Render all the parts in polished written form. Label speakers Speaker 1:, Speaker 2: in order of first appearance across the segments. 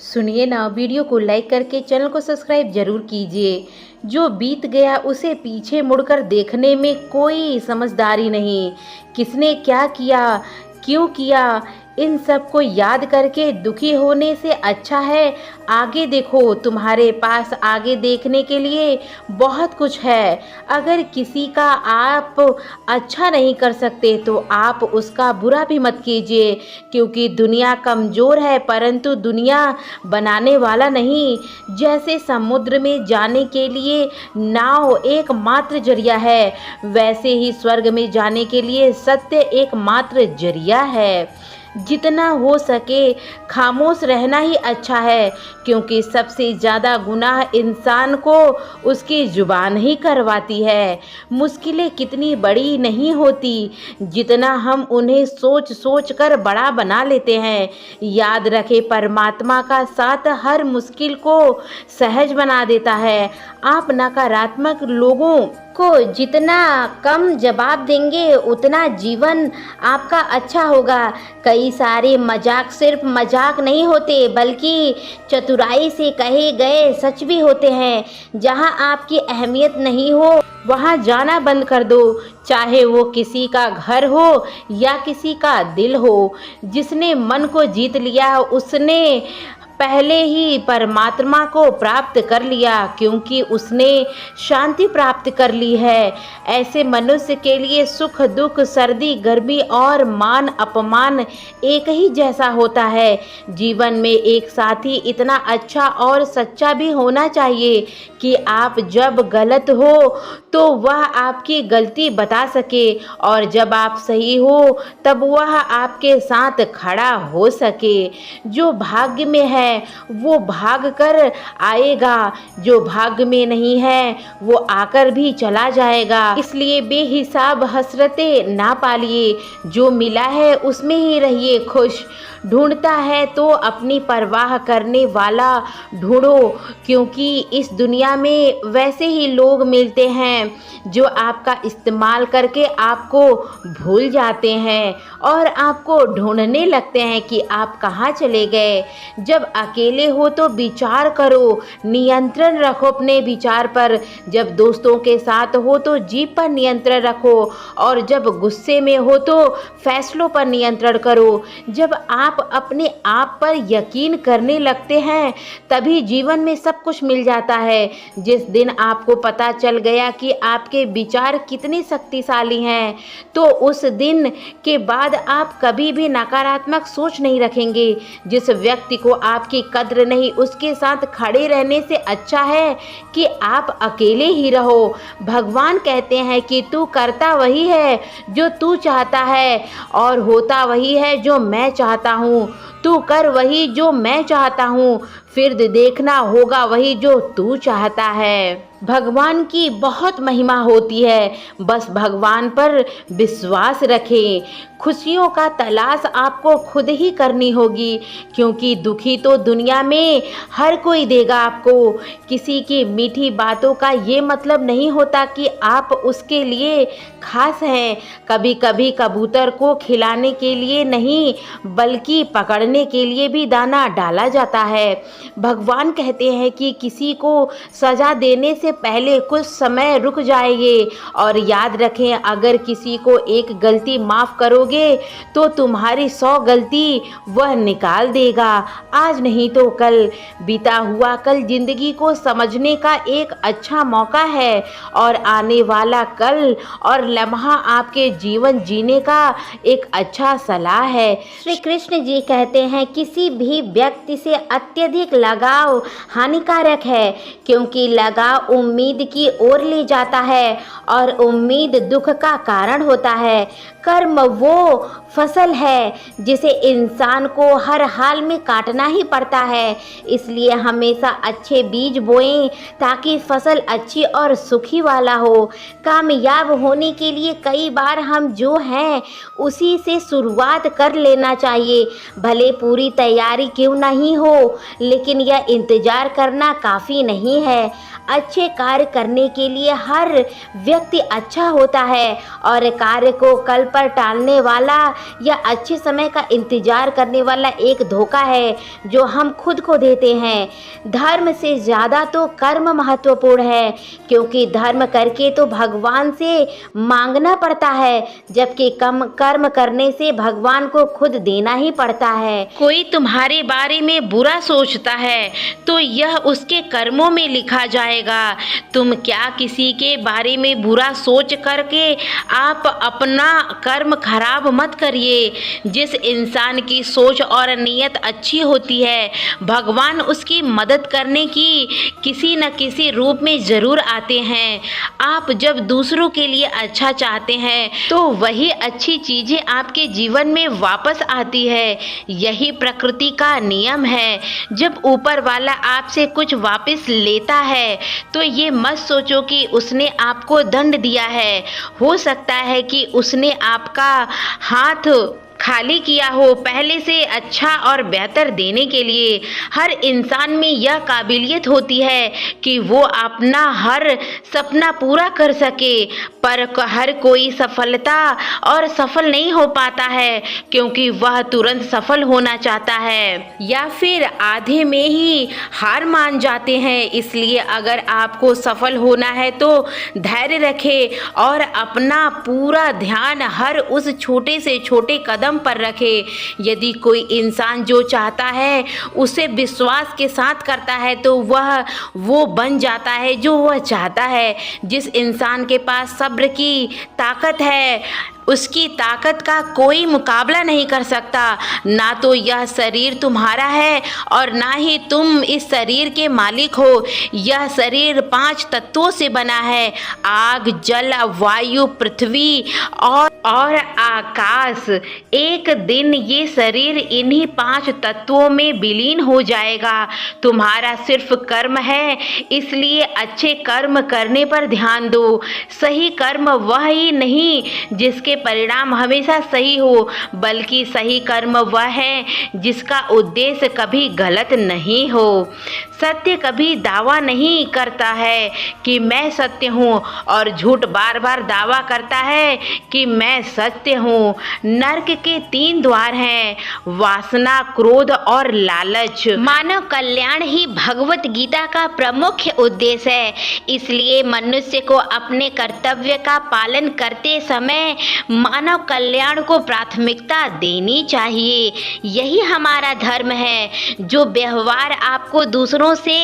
Speaker 1: सुनिए ना, वीडियो को लाइक करके चैनल को सब्सक्राइब जरूर कीजिए। जो बीत गया उसे पीछे मुड़कर देखने में कोई समझदारी नहीं। किसने क्या किया, क्यों किया, इन सब को याद करके दुखी होने से अच्छा है आगे देखो। तुम्हारे पास आगे देखने के लिए बहुत कुछ है। अगर किसी का आप अच्छा नहीं कर सकते तो आप उसका बुरा भी मत कीजिए, क्योंकि दुनिया कमज़ोर है परंतु दुनिया बनाने वाला नहीं। जैसे समुद्र में जाने के लिए नाव एकमात्र जरिया है, वैसे ही स्वर्ग में जाने के लिए सत्य एकमात्र जरिया है। जितना हो सके खामोश रहना ही अच्छा है, क्योंकि सबसे ज़्यादा गुनाह इंसान को उसकी ज़ुबान ही करवाती है। मुश्किलें कितनी बड़ी नहीं होती जितना हम उन्हें सोच सोच कर बड़ा बना लेते हैं। याद रखें, परमात्मा का साथ हर मुश्किल को सहज बना देता है। आप नकारात्मक लोगों को जितना कम जवाब देंगे उतना जीवन आपका अच्छा होगा। कई सारे मजाक सिर्फ मजाक नहीं होते बल्कि चतुराई से कहे गए सच भी होते हैं। जहां आपकी अहमियत नहीं हो वहां जाना बंद कर दो, चाहे वो किसी का घर हो या किसी का दिल हो। जिसने मन को जीत लिया उसने पहले ही परमात्मा को प्राप्त कर लिया, क्योंकि उसने शांति प्राप्त कर ली है। ऐसे मनुष्य के लिए सुख दुख, सर्दी गर्मी और मान अपमान एक ही जैसा होता है। जीवन में एक साथी इतना अच्छा और सच्चा भी होना चाहिए कि आप जब गलत हो तो वह आपकी गलती बता सके, और जब आप सही हो तब वह आपके साथ खड़ा हो सके। जो भाग्य में है वो भाग कर आएगा, जो भाग्य में नहीं है वो आकर भी चला जाएगा। इसलिए बेहिसाब हसरतें ना पालिए, जो मिला है उसमें ही रहिए खुश। ढूंढता है तो अपनी परवाह करने वाला ढूंढो, क्योंकि इस दुनिया में वैसे ही लोग मिलते हैं जो आपका इस्तेमाल करके आपको भूल जाते हैं और आपको ढूंढने लगते हैं कि आप कहाँ चले गए। जब अकेले हो तो विचार करो, नियंत्रण रखो अपने विचार पर। जब दोस्तों के साथ हो तो जीभ पर नियंत्रण रखो, और जब गुस्से में हो तो फैसलों पर नियंत्रण करो। जब आप अपने आप पर यकीन करने लगते हैं तभी जीवन में सब कुछ मिल जाता है। जिस दिन आपको पता चल गया कि आपके विचार कितने शक्तिशाली हैं, तो उस दिन के बाद आप कभी भी नकारात्मक सोच नहीं रखेंगे। जिस व्यक्ति को आपकी कद्र नहीं, उसके साथ खड़े रहने से अच्छा है कि आप अकेले ही रहो। भगवान कहते हैं कि तू करता वही है जो तू चाहता है, और होता वही है जो मैं चाहता हूँ। तू कर वही जो मैं चाहता हूँ, फिर देखना होगा वही जो तू चाहता है। भगवान की बहुत महिमा होती है, बस भगवान पर विश्वास रखें। खुशियों का तलाश आपको खुद ही करनी होगी, क्योंकि दुखी तो दुनिया में हर कोई देगा आपको। किसी की मीठी बातों का ये मतलब नहीं होता कि आप उसके लिए खास हैं। कभी कभी कबूतर को खिलाने के लिए नहीं बल्कि पकड़ने के लिए भी दाना डाला जाता है। भगवान कहते हैं कि किसी को सजा देने से पहले कुछ समय रुक जाइए, और याद रखें, अगर किसी को एक गलती माफ़ करोगे तो तुम्हारी 100 गलती वह निकाल देगा। आज नहीं तो कल, बीता हुआ कल जिंदगी को समझने का एक अच्छा मौका है, और आने वाला कल और लम्हा आपके जीवन जीने का एक अच्छा सलाह है। श्री कृष्ण जी कहते हैं किसी भी व्यक्ति से अत्यधिक लगाव हानिकारक है, क्योंकि लगाव उम्मीद की ओर ले जाता है और उम्मीद दुख का कारण होता है। कर्म वो फसल है जिसे इंसान को हर हाल में काटना ही पड़ता है। इसलिए हमेशा अच्छे बीज बोएं ताकि फसल अच्छी और सुखी वाला हो। कामयाब होने के लिए कई बार हम जो हैं उसी से शुरुआत कर लेना चाहिए। भले पूरी तैयारी क्यों नहीं हो, लेकिन यह इंतज़ार करना काफ़ी नहीं है। अच्छे कार्य करने के लिए हर व्यक्ति अच्छा होता है, और कार्य को कल्प पर टालने वाला या अच्छे समय का इंतजार करने वाला एक धोखा है जो हम खुद को देते हैं। धर्म से ज़्यादा तो कर्म महत्वपूर्ण है, क्योंकि धर्म करके तो भगवान से मांगना पड़ता है, जबकि कम कर्म करने से भगवान को खुद देना ही पड़ता है। कोई तुम्हारे बारे में बुरा सोचता है तो यह उसके कर्मों में लिखा जाएगा। तुम क्या किसी के बारे में बुरा सोच करके आप अपना कर्म खराब मत करिए। जिस इंसान की सोच और नीयत अच्छी होती है, भगवान उसकी मदद करने की किसी न किसी रूप में ज़रूर आते हैं। आप जब दूसरों के लिए अच्छा चाहते हैं तो वही अच्छी चीज़ें आपके जीवन में वापस आती है। यही प्रकृति का नियम है। जब ऊपर वाला आपसे कुछ वापस लेता है तो ये मत सोचो कि उसने आपको दंड दिया है। हो सकता है कि उसने आपका हाथ खाली किया हो पहले से अच्छा और बेहतर देने के लिए। हर इंसान में यह काबिलियत होती है कि वो अपना हर सपना पूरा कर सके, पर हर कोई सफलता और सफल नहीं हो पाता है, क्योंकि वह तुरंत सफल होना चाहता है या फिर आधे में ही हार मान जाते हैं। इसलिए अगर आपको सफल होना है तो धैर्य रखें और अपना पूरा ध्यान हर उस छोटे से छोटे कदम पर रखे। यदि कोई इंसान जो चाहता है उसे विश्वास के साथ करता है तो वह वो बन जाता है जो वह चाहता है। जिस इंसान के पास सब्र की ताकत है, उसकी ताकत का कोई मुकाबला नहीं कर सकता। ना तो यह शरीर तुम्हारा है और ना ही तुम इस शरीर के मालिक हो। यह शरीर 5 तत्वों से बना है: आग, जल, वायु, पृथ्वी और आकाश। एक दिन ये शरीर इन्हीं 5 तत्वों में विलीन हो जाएगा। तुम्हारा सिर्फ कर्म है, इसलिए अच्छे कर्म करने पर ध्यान दो। सही कर्म वह ही नहीं जिसके परिणाम हमेशा सही हो, बल्कि सही कर्म वह है जिसका उद्देश्य कभी गलत नहीं हो। सत्य कभी दावा नहीं करता है कि मैं सत्य हूँ, और झूठ बार बार दावा करता है कि मैं सत्य हूँ। नरक के 3 द्वार हैं: वासना, क्रोध और लालच। मानव कल्याण ही भगवत गीता का प्रमुख उद्देश्य है। इसलिए मनुष्य को अपने कर्तव्य का पालन करते समय मानव कल्याण को प्राथमिकता देनी चाहिए। यही हमारा धर्म है। जो व्यवहार आपको दूसरों से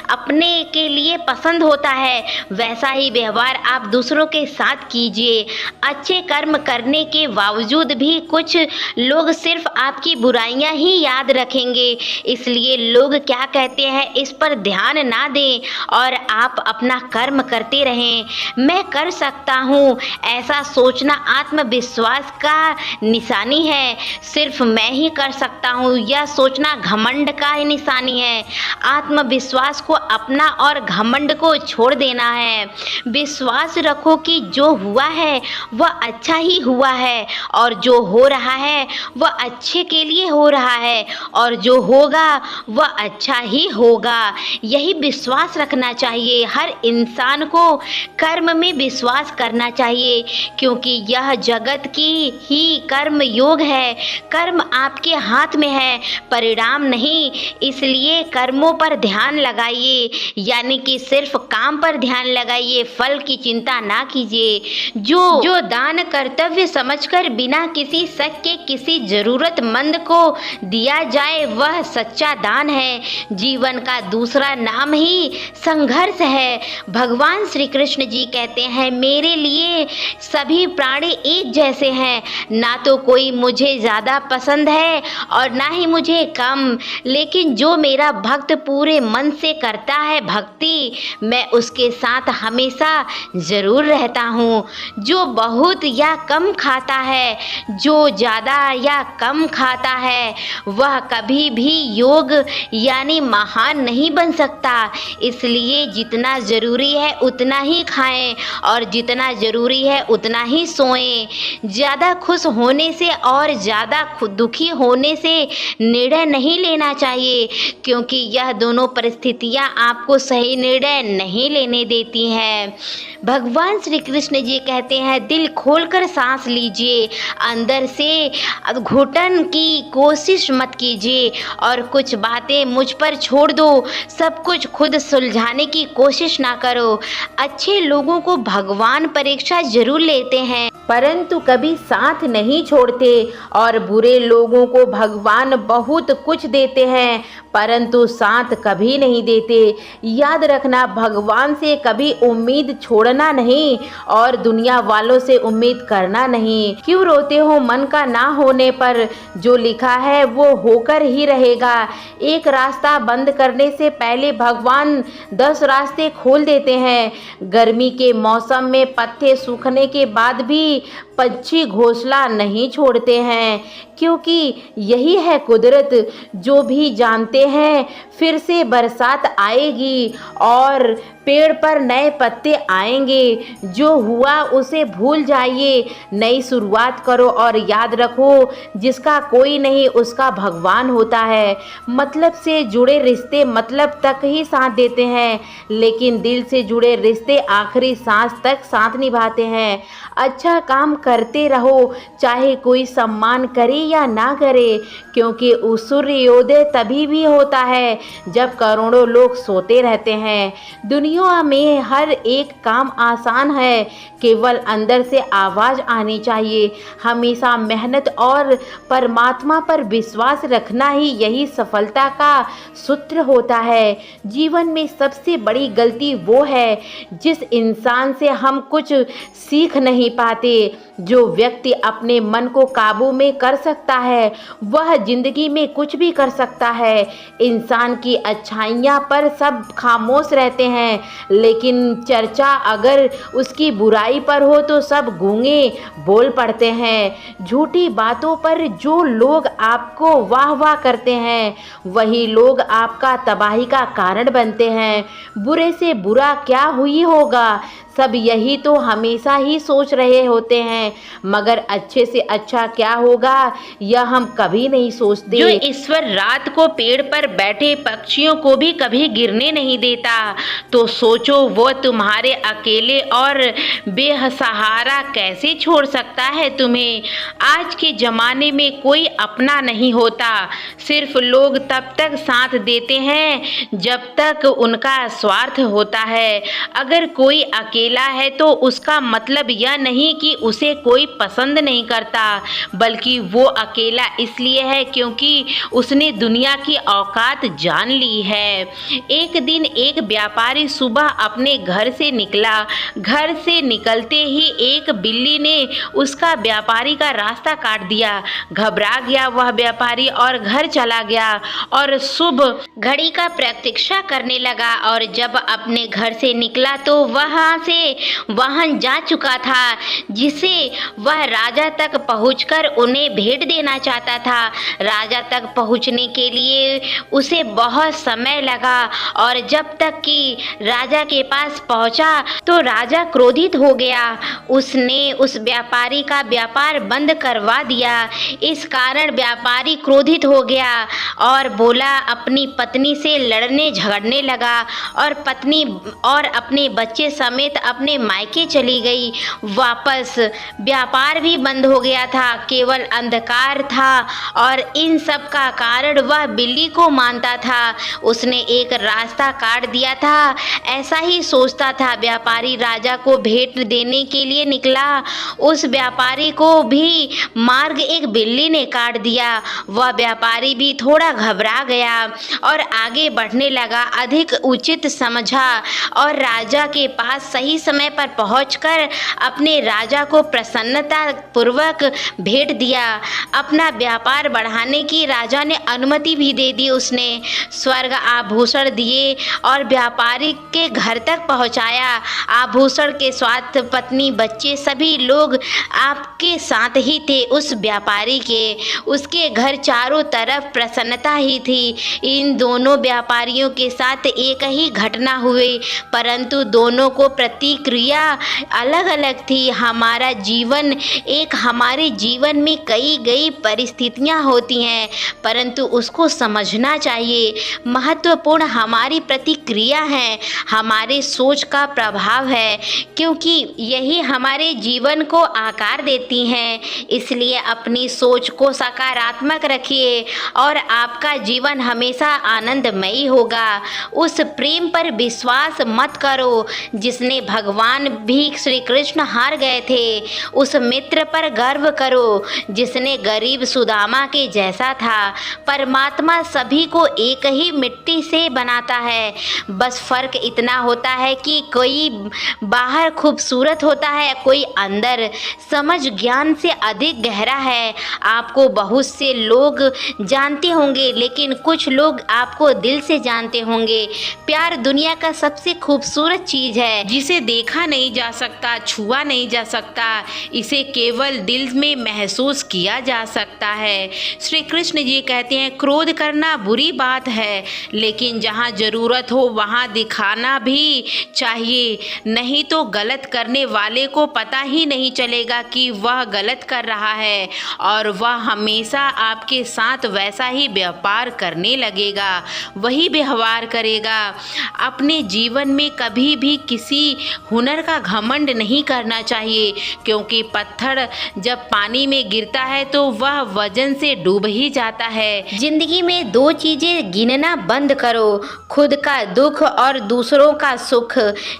Speaker 1: अपने के लिए पसंद होता है, वैसा ही व्यवहार आप दूसरों के साथ कीजिए। अच्छे कर्म करने के बावजूद भी कुछ लोग सिर्फ आपकी बुराइयां ही याद रखेंगे। इसलिए लोग क्या कहते हैं इस पर ध्यान ना दें और आप अपना कर्म करते रहें। मैं कर सकता हूँ, ऐसा सोचना आत्मविश्वास का निशानी है। सिर्फ मैं ही कर सकता हूँ, यह सोचना घमंड का ही निशानी है। आत्मविश्वास को अपना और घमंड को छोड़ देना है। विश्वास रखो कि जो हुआ है वह अच्छा ही हुआ है, और जो हो रहा है वह अच्छे के लिए हो रहा है, और जो होगा वह अच्छा ही होगा। यही विश्वास रखना चाहिए। हर इंसान को कर्म में विश्वास करना चाहिए, क्योंकि यह जगत की ही कर्म योग है। कर्म आपके हाथ में है, परिणाम नहीं। इसलिए कर्मों पर ध्यान लगाइए, यानी कि सिर्फ काम पर ध्यान लगाइए, फल की चिंता ना कीजिए। जो दान कर्तव्य समझकर बिना किसी शक के किसी जरूरतमंद को दिया जाए, वह सच्चा दान है। जीवन का दूसरा नाम ही संघर्ष है। भगवान श्री कृष्ण जी कहते हैं, मेरे लिए सभी प्राणी एक जैसे हैं। ना तो कोई मुझे ज़्यादा पसंद है और ना ही मुझे कम, लेकिन जो मेरा भक्त पूरे मन से करता है भक्ति, मैं उसके साथ हमेशा ज़रूर रहता हूँ। जो बहुत या कम खाता है, जो ज़्यादा या कम खाता है, वह कभी भी योग यानी महान नहीं बन सकता। इसलिए जितना ज़रूरी है उतना ही खाएं और जितना ज़रूरी है उतना ही सोएं। ज़्यादा खुश होने से और ज़्यादा दुखी होने से निर्णय नहीं लेना चाहिए, क्योंकि यह दोनों परिस्थितियां आपको सही निर्णय नहीं लेने देती हैं। भगवान श्री कृष्ण जी कहते हैं, दिल खोलकर
Speaker 2: सांस लीजिए, अंदर से घुटन की कोशिश मत कीजिए और कुछ बातें मुझ पर छोड़ दो। सब कुछ खुद सुलझाने की कोशिश ना करो। अच्छे लोगों को भगवान परीक्षा जरूर लेते हैं,
Speaker 1: परंतु कभी साथ नहीं छोड़ते, और बुरे लोगों को भगवान बहुत कुछ देते हैं परंतु साथ कभी नहीं देते। याद रखना, भगवान से कभी उम्मीद छोड़ना नहीं और दुनिया वालों से उम्मीद करना नहीं। क्यों रोते हो मन का ना होने पर? जो लिखा है वो होकर ही रहेगा। एक रास्ता बंद करने से पहले भगवान 10 रास्ते खोल देते हैं। गर्मी के मौसम में पत्ते सूखने के बाद भी पंछी घोंसला नहीं छोड़ते हैं, क्योंकि यही है कुदरत। जो भी जानते हैं फिर से बरसात आएगी और पेड़ पर नए पत्ते आएंगे। जो हुआ उसे भूल जाइए, नई शुरुआत करो और याद रखो, जिसका कोई नहीं उसका भगवान होता है। मतलब से जुड़े रिश्ते मतलब तक ही साथ देते हैं, लेकिन दिल से जुड़े रिश्ते आखिरी सांस तक साथ निभाते हैं। अच्छा काम करते रहो, चाहे कोई सम्मान करे या ना करे, क्योंकि उस सूर्योदय तभी भी होता है जब करोड़ों लोग सोते रहते हैं। दुनिया में हर एक काम आसान है, केवल अंदर से आवाज़ आनी चाहिए। हमेशा मेहनत और परमात्मा पर विश्वास रखना ही यही सफलता का सूत्र होता है। जीवन में सबसे बड़ी गलती वो है जिस इंसान से हम कुछ सीख नहीं पाते। जो व्यक्ति अपने मन को काबू में कर सकता है वह जिंदगी में कुछ भी कर सकता है। इंसान की अच्छाइयाँ पर सब खामोश रहते हैं, लेकिन चर्चा अगर उसकी बुराई पर हो तो सब गूंगे बोल पड़ते हैं। झूठी बातों पर जो लोग आपको वाह वाह करते हैं वही लोग आपका तबाही का कारण बनते हैं। बुरे से बुरा क्या हुई होगा, सब यही तो हमेशा ही सोच रहे होते हैं, मगर अच्छे से अच्छा क्या होगा यह हम कभी नहीं सोचते।
Speaker 2: जो ईश्वर रात को पेड़ पर बैठे पक्षियों को भी कभी गिरने नहीं देता, तो सोचो वो तुम्हारे अकेले और बेसहारा कैसे छोड़ सकता है तुम्हें। आज के ज़माने में कोई अपना नहीं होता, सिर्फ लोग तब तक साथ देते हैं जब तक उनका स्वार्थ होता है। अगर कोई अकेला है तो उसका मतलब यह नहीं कि उसे कोई पसंद नहीं करता, बल्कि वो अकेला इसलिए है क्योंकि उसने दुनिया की औकात जान ली है। एक दिन एक व्यापारी सुबह अपने घर से निकला। घर से निकलते ही एक बिल्ली ने उसका व्यापारी का रास्ता काट दिया। घबरा गया वह व्यापारी और घर चला गया और शुभ घड़ी का प्रतीक्षा करने लगा। और जब अपने घर से निकला तो वहां से वाहन जा चुका था जिसे वह राजा तक पहुंचकर उन्हें भेंट देना चाहता था। राजा तक पहुंचने के लिए उसे बहुत समय लगा और जब तक कि राजा के पास पहुंचा तो राजा क्रोधित हो गया। उसने उस व्यापारी का व्यापार बंद करवा दिया। इस कारण व्यापारी क्रोधित हो गया और बोला, अपनी पत्नी से लड़ने झगड़ने लगा और पत्नी और अपने बच्चे समेत अपने मायके चली गई। वापस व्यापार भी बंद हो गया था, केवल अंधकार था और इन सब का कारण वह बिल्ली को मानता था। उसने एक रास्ता काट दिया था, ऐसा ही सोचता था। व्यापारी राजा को भेंट देने के लिए निकला, उस व्यापारी को भी मार्ग एक बिल्ली ने काट दिया। वह व्यापारी भी थोड़ा घबरा गया और आगे बढ़ने लगा। अधिक उचित समझा और राजा के पास सही समय पर पहुंचकर अपने राजा को प्रसन्नता पूर्वक भेंट दिया। अपना व्यापार बढ़ाने की राजा ने अनुमति भी दे दी। उसने स्वर्ग आभूषण दिए और व्यापारी के घर तक पहुंचाया। आभूषण के साथ पत्नी बच्चे सभी लोग आपके साथ ही थे उस व्यापारी के। उसके घर चारों तरफ प्रसन्नता ही थी। इन दोनों व्यापारियों के साथ एक ही घटना हुई, परंतु दोनों को प्रत्येक प्रतिक्रिया अलग अलग थी। हमारा जीवन हमारे जीवन में कई परिस्थितियाँ होती हैं, परंतु उसको समझना चाहिए। महत्वपूर्ण हमारी प्रतिक्रिया है, हमारे सोच का प्रभाव है, क्योंकि यही हमारे जीवन को आकार देती हैं। इसलिए अपनी सोच को सकारात्मक रखिए और आपका जीवन हमेशा आनंदमयी होगा। उस प्रेम पर विश्वास मत करो जिसने भगवान भी श्री कृष्ण हार गए थे। उस मित्र पर गर्व करो जिसने गरीब सुदामा के जैसा था। परमात्मा सभी को एक ही मिट्टी से बनाता है, बस फर्क इतना होता है कि कोई बाहर खूबसूरत होता है, कोई अंदर समझ ज्ञान से अधिक गहरा है। आपको बहुत से लोग जानते होंगे, लेकिन कुछ लोग आपको दिल से जानते होंगे। प्यार दुनिया का सबसे खूबसूरत चीज़ है, जिसे देखा नहीं जा सकता, छुआ नहीं जा सकता, इसे केवल दिल में महसूस किया जा सकता है। श्री कृष्ण जी कहते हैं, क्रोध करना बुरी बात है, लेकिन जहाँ ज़रूरत हो वहाँ दिखाना भी चाहिए, नहीं तो गलत करने वाले को पता ही नहीं चलेगा कि वह गलत कर रहा है और वह हमेशा आपके साथ वैसा ही व्यवहार करने लगेगा, वही व्यवहार करेगा। अपने जीवन में कभी भी किसी हुनर का घमंड नहीं करना चाहिए, क्योंकि पत्थर जब पानी में गिरता है तो वह वजन से डूब ही जाता है। जिंदगी में दो चीजें गिनना बंद करो, खुद का दुख और दूसरों का सुख।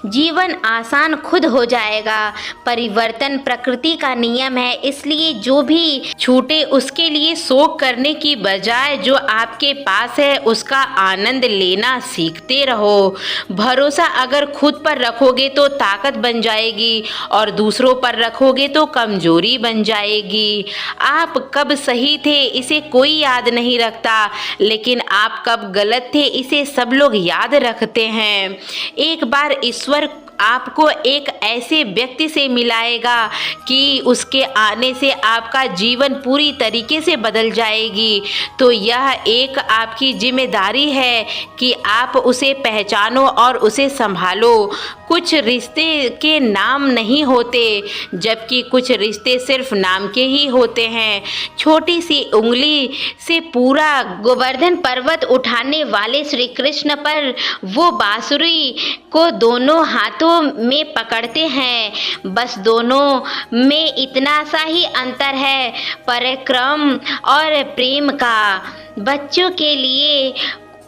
Speaker 2: जीवन आसान खुद हो जाएगा। परिवर्तन प्रकृति का नियम है, इसलिए जो भी छूटे उसके लिए शोक करने की बजाय जो आपके पास है उसका आनंद लेना सीखते रहो। भरोसा अगर खुद पर रखोगे तो ताकत बन जाएगी और दूसरों पर रखोगे तो कमजोरी बन जाएगी। आप कब सही थे इसे कोई याद नहीं रखता, लेकिन आप कब गलत थे इसे सब लोग याद रखते हैं। एक बार ईश्वर आपको एक ऐसे व्यक्ति से मिलाएगा कि उसके आने से आपका जीवन पूरी तरीके से बदल जाएगी। तो यह एक आपकी जिम्मेदारी है कि आप उसे पहचानो और उसे संभालो। कुछ रिश्ते के नाम नहीं होते, जबकि कुछ रिश्ते सिर्फ नाम के ही होते हैं। छोटी सी उंगली से पूरा गोवर्धन पर्वत उठाने वाले श्री कृष्ण पर वो बांसुरी को दोनों हाथों में पकड़ते हैं, बस दोनों में इतना सा ही अंतर है, पराक्रम और प्रेम का। बच्चों के लिए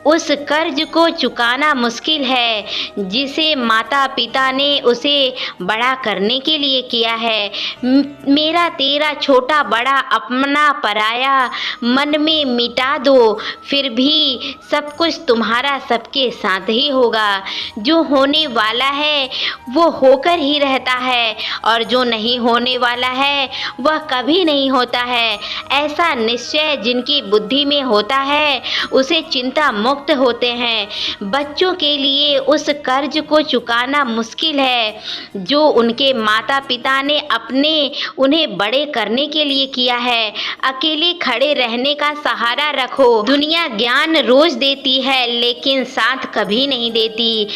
Speaker 2: उस कर्ज को चुकाना मुश्किल है जिसे माता पिता ने उसे बड़ा करने के लिए किया है। मेरा तेरा छोटा बड़ा अपना पराया मन में मिटा दो, फिर भी सब कुछ तुम्हारा सबके साथ ही होगा। जो होने वाला है वो होकर ही रहता है और जो नहीं होने वाला है वह कभी नहीं होता है। ऐसा निश्चय जिनकी बुद्धि में होता है उसे चिंता मुक्त होते हैं। बच्चों के लिए उस कर्ज को चुकाना मुश्किल है जो उनके माता पिता ने उन्हें बड़े करने के लिए किया है। अकेले खड़े रहने का सहारा रखो। दुनिया ज्ञान रोज देती है लेकिन साथ कभी नहीं देती।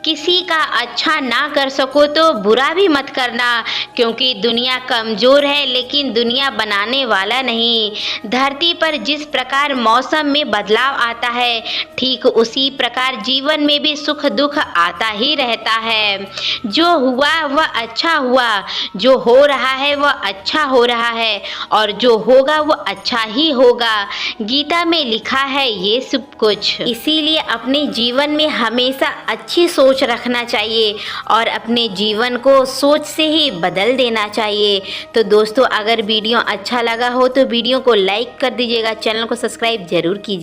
Speaker 2: किसी का अच्छा ना कर सको तो बुरा भी मत करना, क्योंकि दुनिया कमज़ोर है लेकिन दुनिया बनाने वाला नहीं। धरती पर जिस प्रकार मौसम में बदलाव आता है ठीक उसी प्रकार जीवन में भी सुख दुख आता ही रहता है। जो हुआ वह अच्छा हुआ, जो हो रहा है वह अच्छा हो रहा है और जो होगा वह अच्छा ही होगा। गीता में लिखा है ये सब कुछ। इसीलिए अपने जीवन में हमेशा अच्छी सोच रखना चाहिए और अपने जीवन को सोच से ही बदल देना चाहिए। तो दोस्तों, अगर वीडियो अच्छा लगा हो तो वीडियो को लाइक कर दीजिएगा, चैनल को सब्सक्राइब जरूर कीजिए।